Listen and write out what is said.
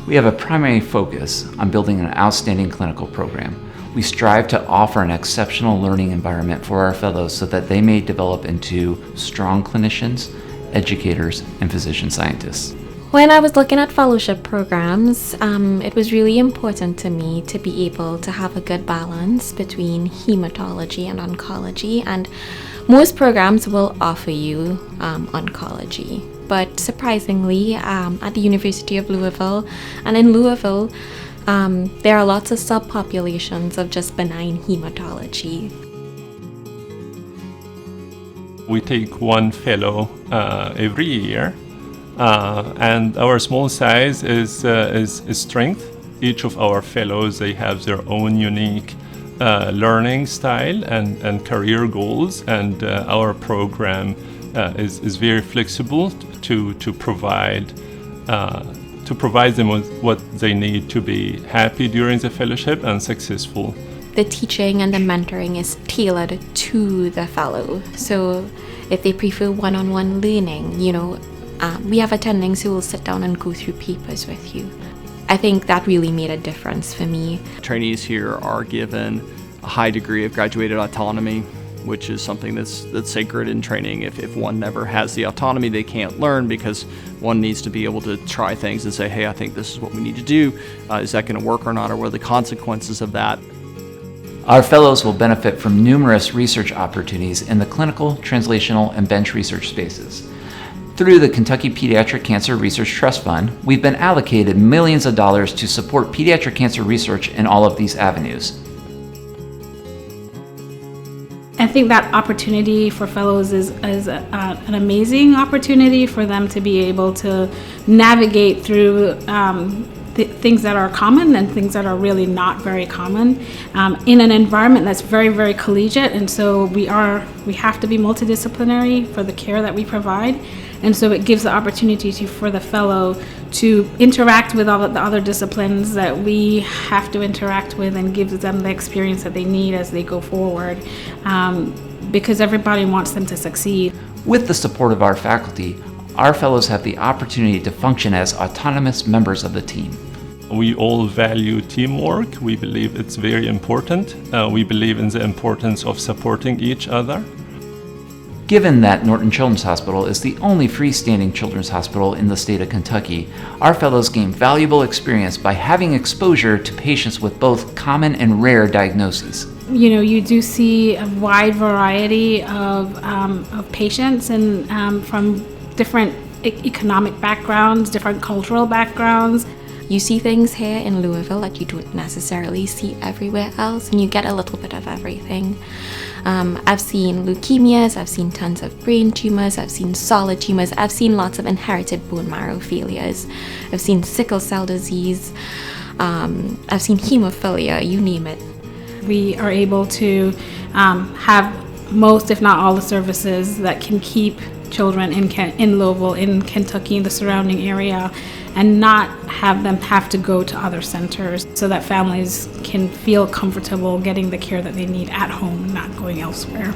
We have a primary focus on building an outstanding clinical program. We strive to offer an exceptional learning environment for our fellows so that they may develop into strong clinicians, educators, and physician scientists. When I was looking at fellowship programs, it was really important to me to be able to have a good balance between hematology and oncology, and most programs will offer you oncology. But surprisingly, at the University of Louisville and in Louisville, there are lots of subpopulations of just benign hematology. We take one fellow every year. And our small size is strength. Each of our fellows, they have their own unique learning style and career goals, and our program is very flexible to provide them with what they need to be happy during the fellowship and successful. The teaching and the mentoring is tailored to the fellow. So if they prefer one-on-one learning, we have attendings who will sit down and go through papers with you. I think that really made a difference for me. Trainees here are given a high degree of graduated autonomy, which is something that's sacred in training. If one never has the autonomy, they can't learn, because one needs to be able to try things and say, hey, I think this is what we need to do. Is that going to work or not, or what are the consequences of that? Our fellows will benefit from numerous research opportunities in the clinical, translational, and bench research spaces. Through the Kentucky Pediatric Cancer Research Trust Fund, we've been allocated millions of dollars to support pediatric cancer research in all of these avenues. I think that opportunity for fellows is an amazing opportunity for them to be able to navigate through things that are common and things that are really not very common in an environment that's very, very collegiate. And so we have to be multidisciplinary for the care that we provide. And so it gives the opportunity for the fellow to interact with all of the other disciplines that we have to interact with, and gives them the experience that they need as they go forward, because everybody wants them to succeed. With the support of our faculty, our fellows have the opportunity to function as autonomous members of the team. We all value teamwork. We believe it's very important. We believe in the importance of supporting each other. Given that Norton Children's Hospital is the only freestanding children's hospital in the state of Kentucky, our fellows gain valuable experience by having exposure to patients with both common and rare diagnoses. You do see a wide variety of patients, and from different economic backgrounds, different cultural backgrounds. You see things here in Louisville that you don't necessarily see everywhere else, and you get a little bit of everything. I've seen leukemias, I've seen tons of brain tumors, I've seen solid tumors, I've seen lots of inherited bone marrow failures, I've seen sickle cell disease, I've seen hemophilia, you name it. We are able to have most, if not all, the services that can keep children in Louisville, in Kentucky, in the surrounding area, and not have them have to go to other centers, so that families can feel comfortable getting the care that they need at home and not going elsewhere.